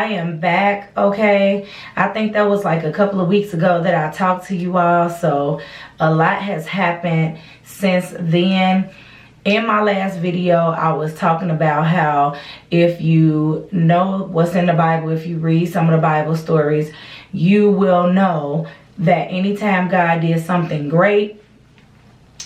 am back, okay? I think that was like a couple of weeks ago that I talked to you all, so a lot has happened since then. In my last video, I was talking about how if you know what's in the Bible, if you read some of the Bible stories, you will know that anytime God did something great,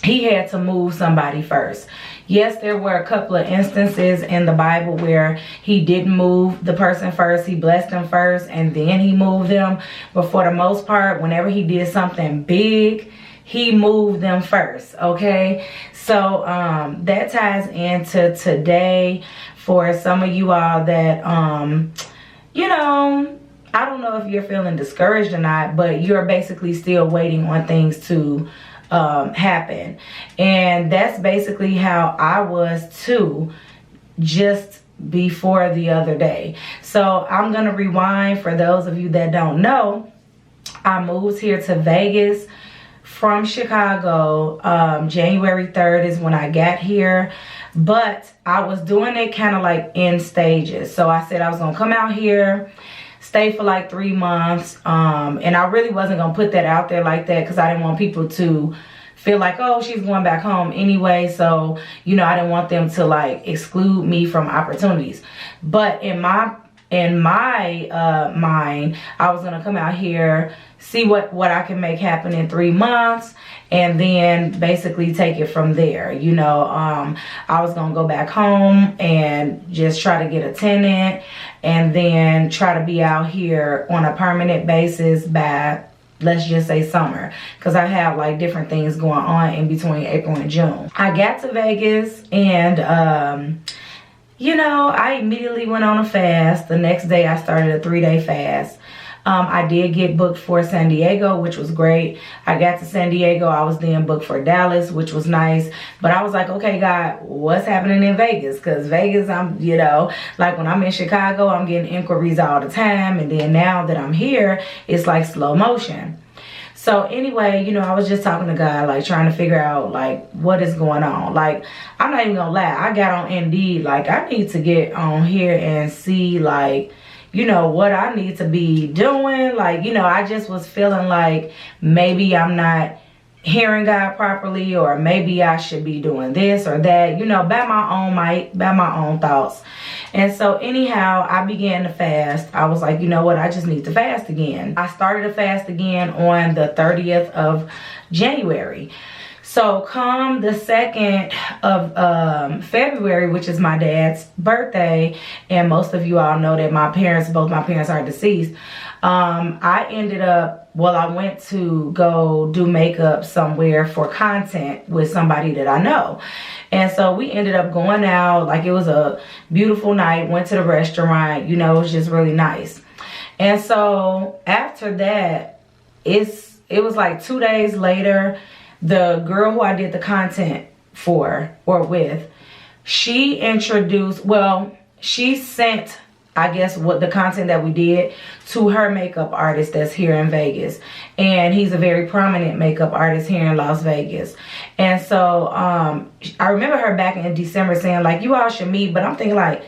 he had to move somebody first. Yes, there were a couple of instances in the Bible where he didn't move the person first. He blessed them first and then he moved them. But for the most part, whenever he did something big, he moved them first, okay? So that ties into today for some of you all that, you know, I don't know if you're feeling discouraged or not, but you're basically still waiting on things to happen. And that's basically how I was too, just before the other day. So I'm gonna rewind for those of you that don't know. I moved here to Vegas from Chicago. January 3rd is when I got here, but I was doing it kind of like in stages. So I said I was gonna come out here, stay for like 3 months, and I really wasn't gonna put that out there like that because I didn't want people to feel like, oh, she's going back home anyway. So, you know, I didn't want them to like exclude me from opportunities. But in my mind, I was gonna come out here, see what I can make happen in 3 months, and then basically take it from there. You know, I was gonna go back home and just try to get a tenant, and then try to be out here on a permanent basis by, let's just say, summer, because I have like different things going on in between April and June. I got to Vegas and you know, I immediately went on a fast. The next day I started a 3-day fast. I did get booked for San Diego, which was great. I got to San Diego. I was then booked for Dallas, which was nice. But I was like, okay, God, what's happening in Vegas? Because Vegas, you know, like when I'm in Chicago, I'm getting inquiries all the time. And then now that I'm here, it's like slow motion. So anyway, you know, I was just talking to God, like trying to figure out like what is going on. Like, I'm not even gonna lie, I got on Indeed. Like, I need to get on here and see like, you know, what I need to be doing. Like, you know, I just was feeling like maybe I'm not hearing God properly, or maybe I should be doing this or that, you know, by my own might, by my own thoughts. And so anyhow, I began to fast. I was like, you know what, I just need to fast again. I started to fast again on the 30th of January. So come the 2nd of February, which is my dad's birthday, and most of you all know that both my parents are deceased. I ended up, well, I went to go do makeup somewhere for content with somebody that I know. And so we ended up going out, like it was a beautiful night, went to the restaurant, you know, it was just really nice. And so after that, it was like 2 days later, the girl who I did the content for or with, she introduced, well, she sent, I guess, what the content that we did to her makeup artist that's here in Vegas. And he's a very prominent makeup artist here in Las Vegas. And so I remember her back in December saying like, you all should meet. But I'm thinking like,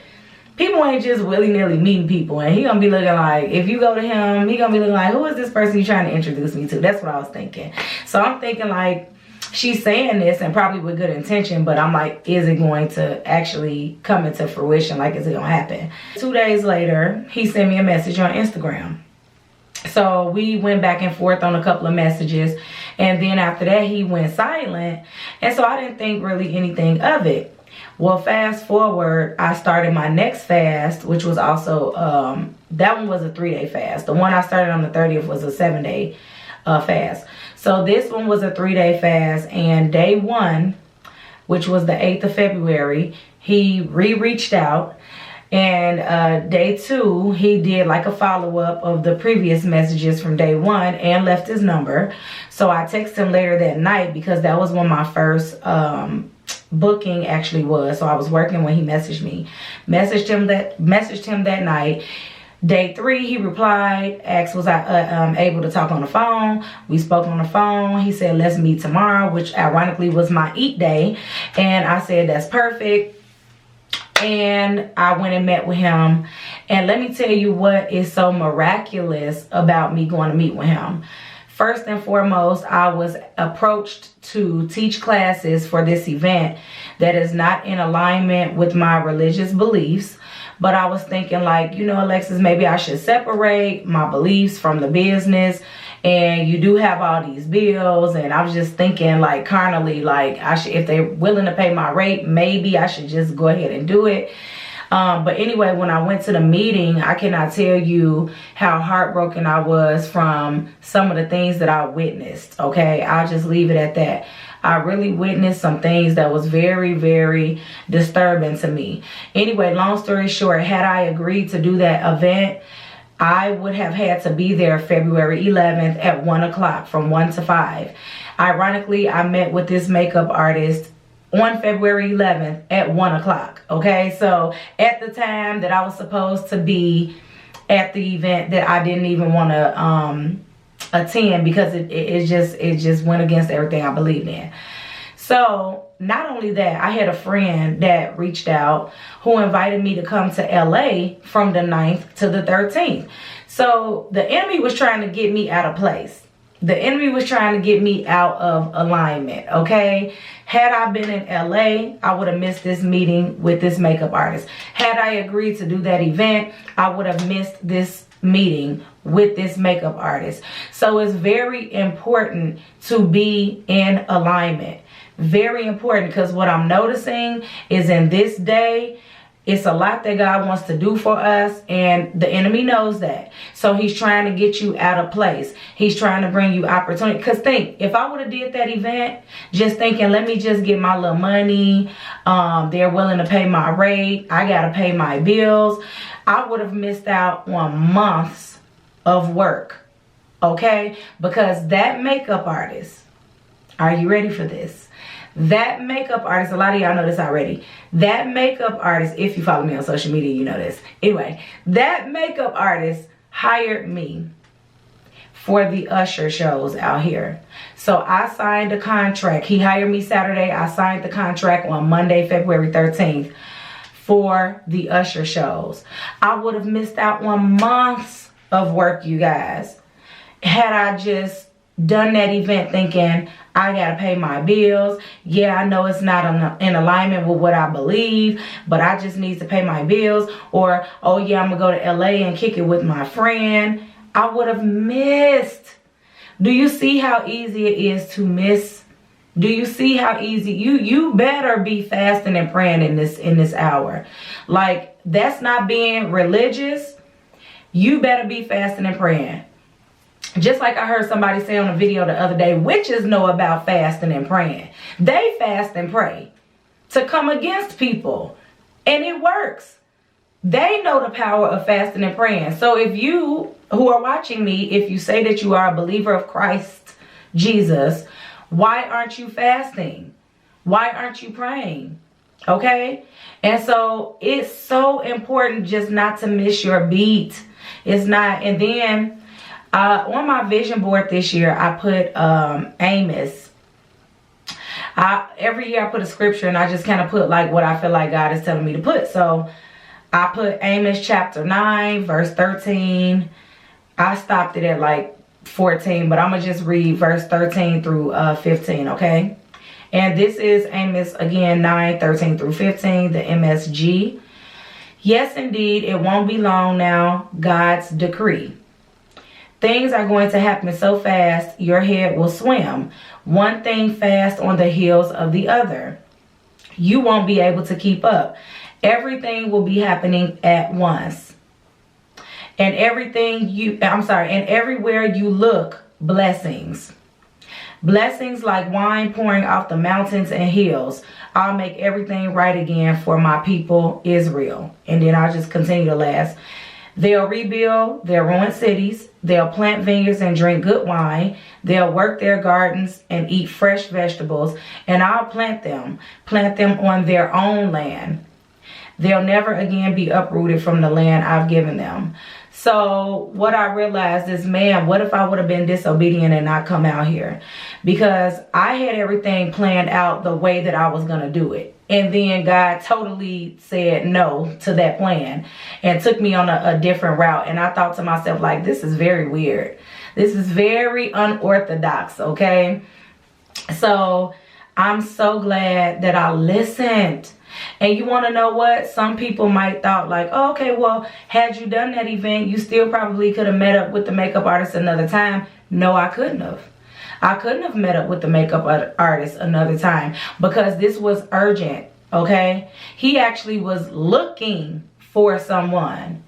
people ain't just willy-nilly meeting people. And he gonna be looking like, if you go to him, he gonna be looking like, who is this person you trying to introduce me to? That's what I was thinking. So I'm thinking like, she's saying this and probably with good intention, but I'm like, is it going to actually come into fruition? Like, is it gonna happen? 2 days later, he sent me a message on Instagram. So we went back and forth on a couple of messages, and then after that he went silent, and so I didn't think really anything of it. Well, fast forward, I started my next fast, which was also that one was a 3-day fast. The one I started on the 30th was a 7-day fast. So this one was a 3-day fast, and day 1, which was the 8th of February, he reached out. And day 2, he did like a follow-up of the previous messages from day 1 and left his number. So I texted him later that night because that was when my first booking actually was. So I was working when he messaged me. Messaged him that night. Day 3, he replied, asked was I able to talk on the phone. We spoke on the phone. He said, let's meet tomorrow, which ironically was my eat day. And I said, that's perfect. And I went and met with him, And let me tell you what is so miraculous about me going to meet with him. First and foremost, I was approached to teach classes for this event that is not in alignment with my religious beliefs. But I was thinking like, you know, Alexis, maybe I should separate my beliefs from the business. And you do have all these bills. And I was just thinking like carnally, like I should, if they're willing to pay my rate, maybe I should just go ahead and do it. But anyway, when I went to the meeting, I cannot tell you how heartbroken I was from some of the things that I witnessed. Okay, I'll just leave it at that. I really witnessed some things that was very, very disturbing to me. Anyway, long story short, had I agreed to do that event, I would have had to be there February 11th at 1 o'clock from 1 to 5. Ironically, I met with this makeup artist on February 11th at 1 o'clock. Okay, so at the time that I was supposed to be at the event that I didn't even want to attend because it just went against everything I believed in. So not only that, I had a friend that reached out who invited me to come to LA from the 9th to the 13th. So the enemy was trying to get me out of place. The enemy was trying to get me out of alignment, okay? Had I been in LA, I would have missed this meeting with this makeup artist. Had I agreed to do that event, I would have missed this meeting with this makeup artist. So it's very important to be in alignment. Very important, because what I'm noticing is in this day, it's a lot that God wants to do for us, and the enemy knows that. So he's trying to get you out of place. He's trying to bring you opportunity. Because think, if I would have did that event, just thinking, let me just get my little money, they're willing to pay my rate, I got to pay my bills, I would have missed out on months of work, okay? Because that makeup artist, are you ready for this? That makeup artist, a lot of y'all know this already. That makeup artist, if you follow me on social media, you know this. Anyway, that makeup artist hired me for the usher shows out here. So I signed a contract. He hired me Saturday. I signed the contract on Monday, February 13th for the usher shows. I would have missed out on months of work, you guys, had I just done that event thinking, I gotta pay my bills. Yeah, I know it's not in alignment with what I believe, but I just need to pay my bills. Or, oh yeah, I'm gonna go to LA and kick it with my friend. I would have missed. Do you see how easy it is to miss? Do you see how easy? You better be fasting and praying in this hour. Like, that's not being religious. You better be fasting and praying. Just like I heard somebody say on a video the other day, witches know about fasting and praying. They fast and pray to come against people, and it works. They know the power of fasting and praying. So if you who are watching me, if you say that you are a believer of Christ Jesus, why aren't you fasting? Why aren't you praying? Okay? And so it's so important just not to miss your beat. It's not. And then on my vision board this year, I put Amos. Every year I put a scripture, and I just kind of put like what I feel like God is telling me to put. So I put Amos chapter 9, verse 13. I stopped it at like 14, but I'm going to just read verse 13 through 15, okay? And this is Amos, again, 9, 13 through 15, the MSG. Yes, indeed, it won't be long now, God's decree. Things are going to happen so fast, your head will swim. One thing fast on the heels of the other. You won't be able to keep up. Everything will be happening at once. And everywhere you look, blessings. Blessings like wine pouring off the mountains and hills. I'll make everything right again for my people, Israel. And then I'll just continue to last. They'll rebuild their ruined cities. They'll plant vineyards and drink good wine. They'll work their gardens and eat fresh vegetables. And I'll plant them on their own land. They'll never again be uprooted from the land I've given them. So what I realized is, man, what if I would have been disobedient and not come out here? Because I had everything planned out the way that I was going to do it. And then God totally said no to that plan and took me on a different route. And I thought to myself, like, this is very weird. This is very unorthodox, okay? So I'm so glad that I listened. And you want to know what? Some people might thought like, oh, okay, well, had you done that event, you still probably could have met up with the makeup artist another time. No, I couldn't have. I couldn't have met up with the makeup artist another time because this was urgent, okay? He actually was looking for someone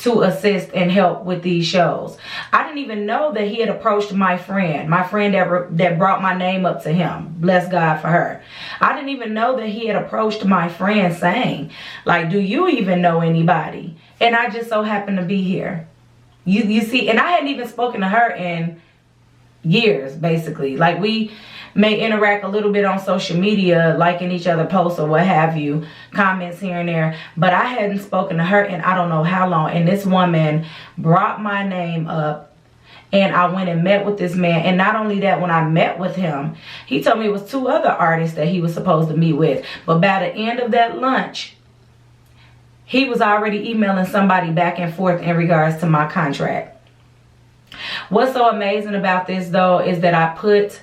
to assist and help with these shows. I didn't even know that he had approached my friend that brought my name up to him. Bless God for her. I didn't even know that he had approached my friend saying, like, do you even know anybody? And I just so happened to be here. You see, and I hadn't even spoken to her in years, basically. Like, we may interact a little bit on social media, liking each other posts or what have you, comments here and there, but I hadn't spoken to her in I don't know how long. And this woman brought my name up, and I went and met with this man. And not only that, when I met with him, he told me it was 2 other artists that he was supposed to meet with. But by the end of that lunch, he was already emailing somebody back and forth in regards to my contract. What's so amazing about this, though, is that I put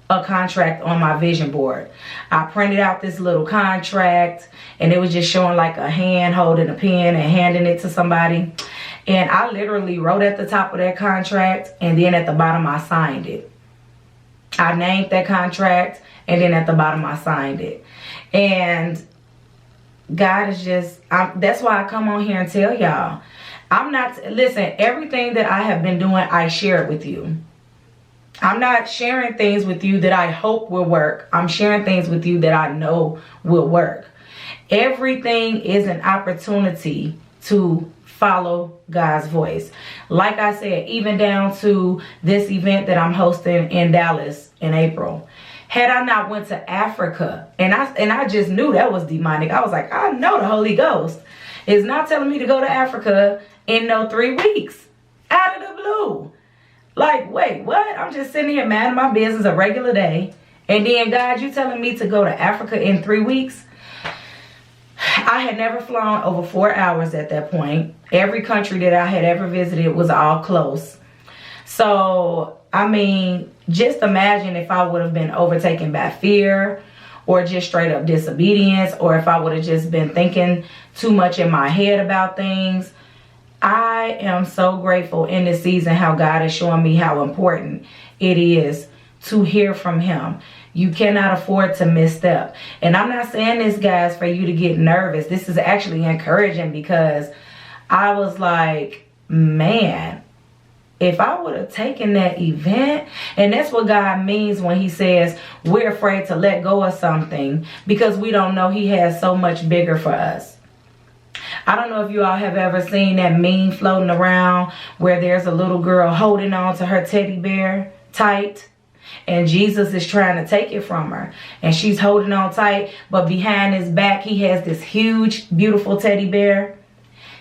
a contract on my vision board. I printed out this little contract, and it was just showing like a hand holding a pen and handing it to somebody. And I literally wrote at the top of that contract, and then at the bottom I signed it. I named that contract, and then at the bottom I signed it. And God is just, that's why I come on here and tell y'all, I'm not, listen, everything that I have been doing, I share it with you. I'm not sharing things with you that I hope will work. I'm sharing things with you that I know will work. Everything is an opportunity to follow God's voice. Like I said, even down to this event that I'm hosting in Dallas in April. Had I not went to Africa, and I just knew that was demonic. I was like, I know the Holy Ghost is not telling me to go to Africa in no 3 weeks. Out of the blue. Like, wait, what? I'm just sitting here minding my business a regular day. And then, God, you telling me to go to Africa in 3 weeks? I had never flown over 4 hours at that point. Every country that I had ever visited was all close. So, I mean, just imagine if I would have been overtaken by fear or just straight up disobedience, or if I would have just been thinking too much in my head about things. I am so grateful in this season how God is showing me how important it is to hear from him. You cannot afford to misstep. And I'm not saying this, guys, for you to get nervous. This is actually encouraging, because I was like, man, if I would have taken that event, and that's what God means when he says we're afraid to let go of something because we don't know he has so much bigger for us. I don't know if you all have ever seen that meme floating around where there's a little girl holding on to her teddy bear tight, and Jesus is trying to take it from her, and she's holding on tight, but behind his back he has this huge, beautiful teddy bear.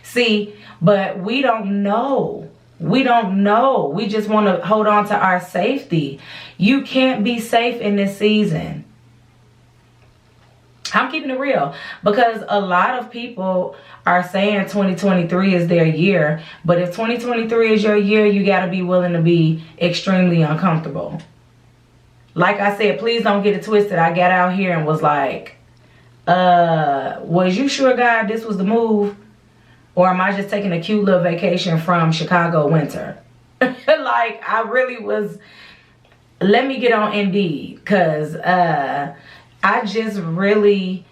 See, but we don't know. We don't know. We just want to hold on to our safety. You can't be safe in this season. I'm keeping it real, because a lot of people are saying 2023 is their year. But if 2023 is your year, you got to be willing to be extremely uncomfortable. Like I said, please don't get it twisted. I got out here and was like, was you sure, God, this was the move? Or am I just taking a cute little vacation from Chicago winter? Like, I really was. Let me get on Indeed, because I just really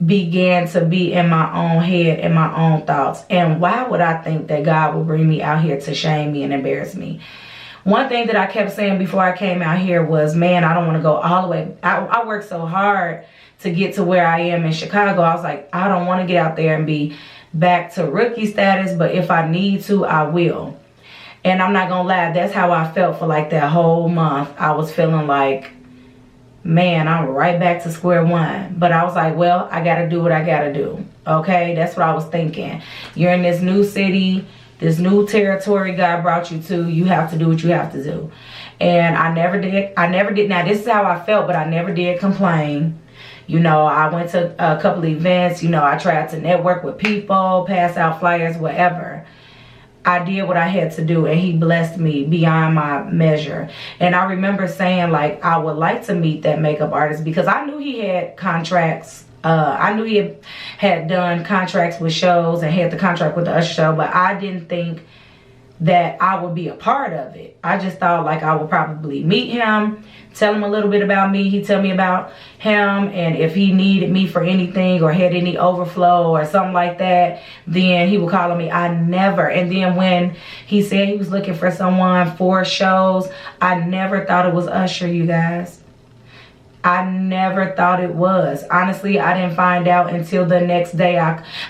began to be in my own head and my own thoughts. And why would I think that God will bring me out here to shame me and embarrass me? One thing that I kept saying before I came out here was, man, I don't want to go all the way. I worked so hard to get to where I am in Chicago. I was like, I don't want to get out there and be back to rookie status, but if I need to, I will. And I'm not gonna lie, that's how I felt for like that whole month. I was feeling like, man, I'm right back to square one. But I was like, well, I gotta do what I gotta do. Okay, that's what I was thinking. You're in this new city, this new territory God brought you to. You have to do what you have to do. And I never did. Now, this is how I felt, but I never did complain. You know, I went to a couple of events. You know, I tried to network with people, pass out flyers, whatever. I did what I had to do, and he blessed me beyond my measure. And I remember saying, like, I would like to meet that makeup artist, because I knew he had contracts. I knew he had done contracts with shows and had the contract with the Usher show, but I didn't think that I would be a part of it. I just thought like I would probably meet him, tell him a little bit about me, he'd tell me about him, and if he needed me for anything or had any overflow or something like that, then he would call on me. I never. And then when he said he was looking for someone for shows, I never thought it was Usher, you guys. I never thought it was. Honestly, I didn't find out until the next day,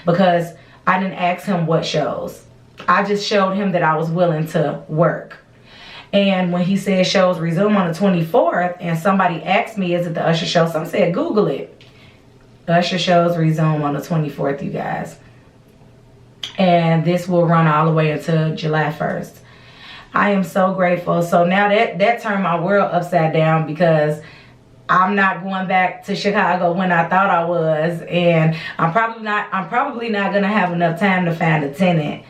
because I didn't ask him what shows. I just showed him that I was willing to work. And when he said shows resume on the 24th, and somebody asked me, is it the Usher show? Some said, Google it. Usher shows resume on the 24th, you guys. And this will run all the way until July 1st. I am so grateful. So now that turned my world upside down, because I'm not going back to Chicago when I thought I was. And I'm probably not gonna have enough time to find a tenant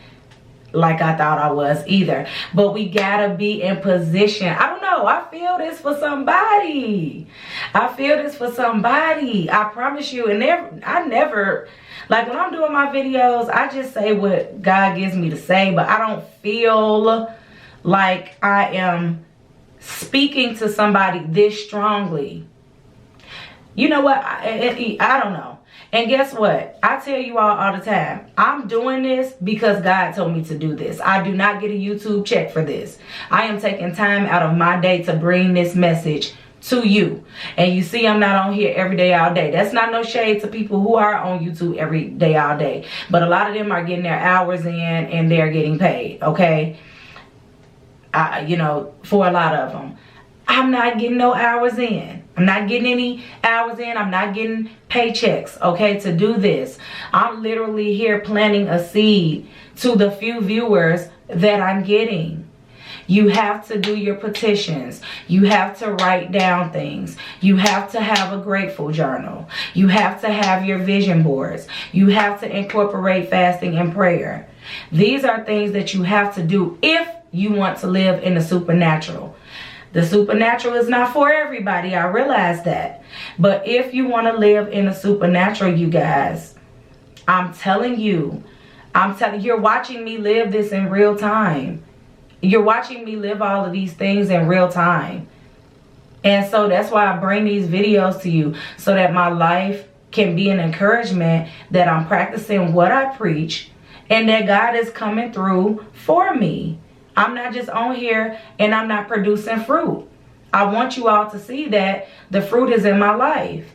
like I thought I was either. But we gotta be in position. I don't know, I feel this for somebody. I feel this for somebody. I promise you. And I never, like when I'm doing my videos, I just say what God gives me to say, but I don't feel like I am speaking to somebody this strongly. You know what? I don't know. And guess what? I tell you all the time, I'm doing this because God told me to do this. I do not get a YouTube check for this. I am taking time out of my day to bring this message to you. And you see, I'm not on here every day, all day. That's not no shade to people who are on YouTube every day, all day. But a lot of them are getting their hours in and they're getting paid, okay? You know, for a lot of them. I'm not getting no hours in. I'm not getting any hours in. I'm not getting paychecks, okay, to do this. I'm literally here planting a seed to the few viewers that I'm getting. You have to do your petitions. You have to write down things. You have to have a grateful journal. You have to have your vision boards. You have to incorporate fasting and prayer. These are things that you have to do if you want to live in the supernatural. The supernatural is not for everybody. I realize that. But if you want to live in the supernatural, you guys, I'm telling you, you're watching me live this in real time. You're watching me live all of these things in real time. And so that's why I bring these videos to you, so that my life can be an encouragement that I'm practicing what I preach and that God is coming through for me. I'm not just on here and I'm not producing fruit. I want you all to see that the fruit is in my life.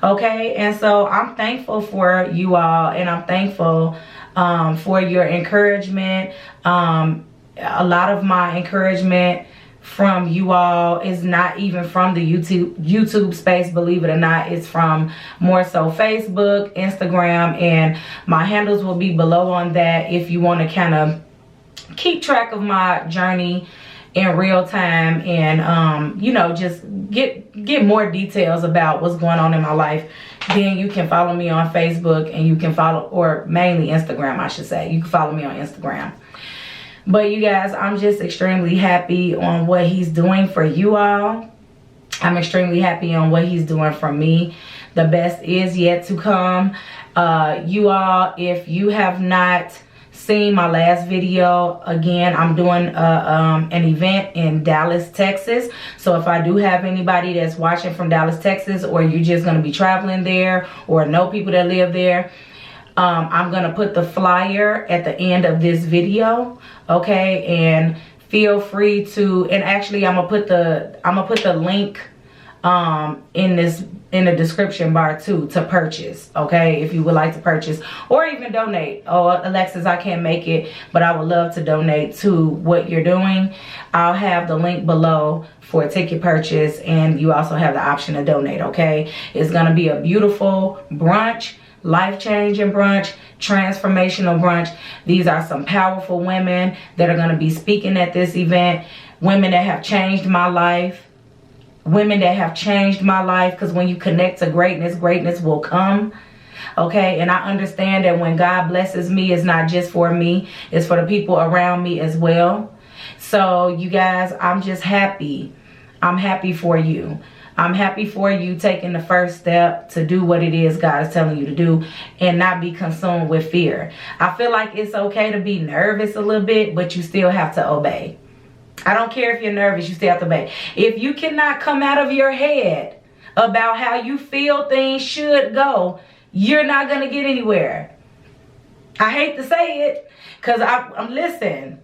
Okay, and so I'm thankful for you all, and I'm thankful for your encouragement. A lot of my encouragement from you all is not even from the YouTube space, believe it or not. It's from more so Facebook, Instagram, and my handles will be below on that if you want to kind of keep track of my journey in real time, and you know, just get more details about what's going on in my life. Then you can follow me on Facebook, and you can follow, or mainly Instagram, I should say. You can follow me on Instagram. But you guys, I'm just extremely happy on what he's doing for you all. I'm extremely happy on what he's doing for me. The best is yet to come. You all, if you have not seen my last video, again, I'm doing an event in Dallas, Texas. So if I do have anybody that's watching from Dallas, Texas, or you're just going to be traveling there or know people that live there, I'm going to put the flyer at the end of this video, okay? And feel free to, and actually I'm going to put the link in the description bar too, to purchase, okay, if you would like to purchase or even donate. Oh, Alexis, I can't make it, but I would love to donate to what you're doing. I'll have the link below for a ticket purchase, and you also have the option to donate, okay? It's gonna be a beautiful brunch, life-changing brunch, transformational brunch. These are some powerful women that are gonna be speaking at this event, women that have changed my life. women that have changed my life, because when you connect to greatness, greatness will come. Okay, and I understand that when God blesses me, it's not just for me, it's for the people around me as well. So you guys, I'm just happy. I'm happy for you. I'm happy for you taking the first step to do what it is God is telling you to do and not be consumed with fear. I feel like it's okay to be nervous a little bit, but you still have to obey. I don't care if you're nervous, you still have to obey. If you cannot come out of your head about how you feel things should go, you're not going to get anywhere. I hate to say it, because I'm listen.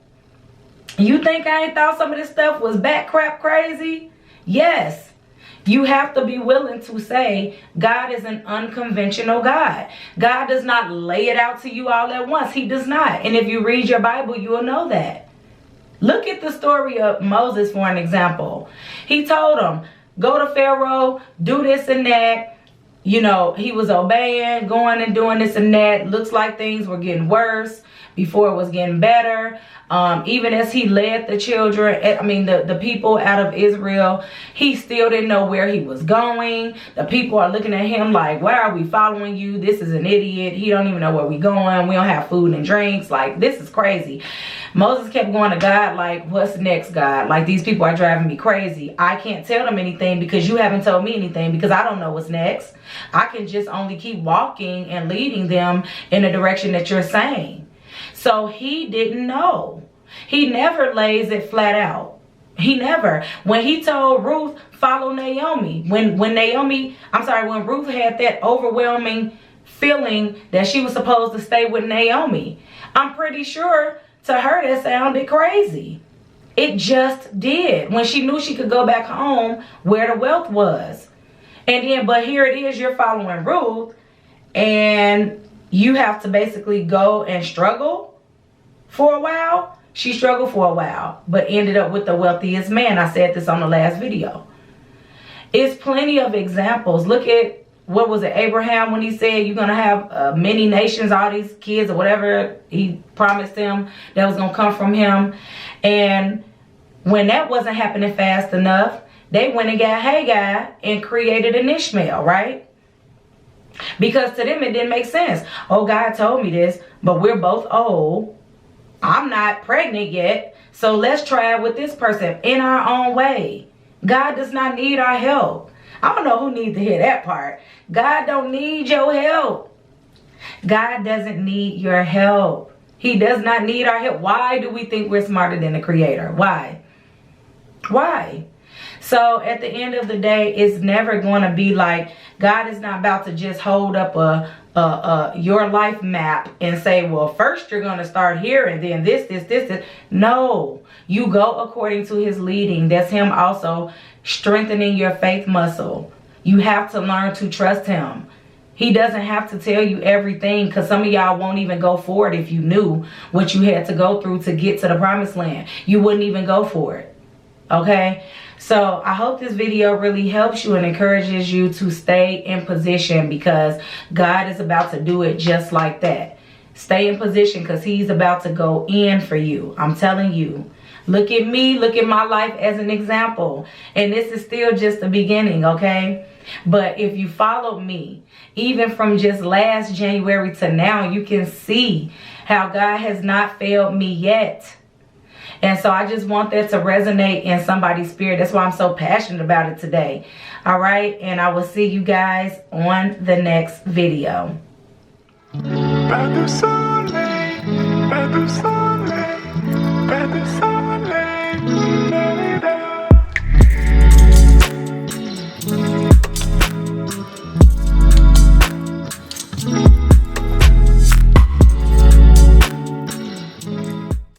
You think I ain't thought some of this stuff was bat crap crazy? Yes. You have to be willing to say, God is an unconventional God. God does not lay it out to you all at once. He does not. And if you read your Bible, you will know that. Look at the story of Moses for an example. He told him, go to Pharaoh, do this and that. You know, he was obeying, going and doing this and that. Looks like things were getting worse before it was getting better. Even as he led the children, the people out of Israel, he still didn't know where he was going. The people are looking at him like, why are we following you? This is an idiot. He don't even know where we're going. We don't have food and drinks. Like, this is crazy. Moses kept going to God like, what's next, God? Like, these people are driving me crazy. I can't tell them anything because you haven't told me anything, because I don't know what's next. I can just only keep walking and leading them in the direction that you're saying. So he didn't know. He never lays it flat out. He never. When he told Ruth, follow Naomi. When Ruth had that overwhelming feeling that she was supposed to stay with Naomi, I'm pretty sure to her that sounded crazy. It just did. When she knew she could go back home where the wealth was. And then, but here it is, you're following Ruth, and you have to basically go and struggle for a while. She struggled for a while, but ended up with the wealthiest man. I said this on the last video. It's plenty of examples. Look at, what was it, Abraham, when he said you're going to have many nations, all these kids or whatever he promised them that was going to come from him. And when that wasn't happening fast enough, they went and got Hagar and created an Ishmael, right? Because to them it didn't make sense. Oh, God told me this, but we're both old. I'm not pregnant yet, so let's try it with this person in our own way. God does not need our help. I don't know who needs to hear that part. God don't need your help. God doesn't need your help. He does not need our help. Why do we think we're smarter than the Creator? Why? Why? So at the end of the day, it's never going to be like, God is not about to just hold up your life map and say, well, first you're going to start here and then this. No, you go according to his leading. That's him also strengthening your faith muscle. You have to learn to trust him. He doesn't have to tell you everything, because some of y'all won't even go for it. If you knew what you had to go through to get to the promised land, you wouldn't even go for it. Okay? So I hope this video really helps you and encourages you to stay in position, because God is about to do it just like that. Stay in position, because he's about to go in for you. I'm telling you. Look at me. Look at my life as an example. And this is still just the beginning, okay? But if you follow me, even from just last January to now, you can see how God has not failed me yet. And so I just want that to resonate in somebody's spirit. That's why I'm so passionate about it today. All right. And I will see you guys on the next video. Pas de soleil, pas de soleil, pas de soleil.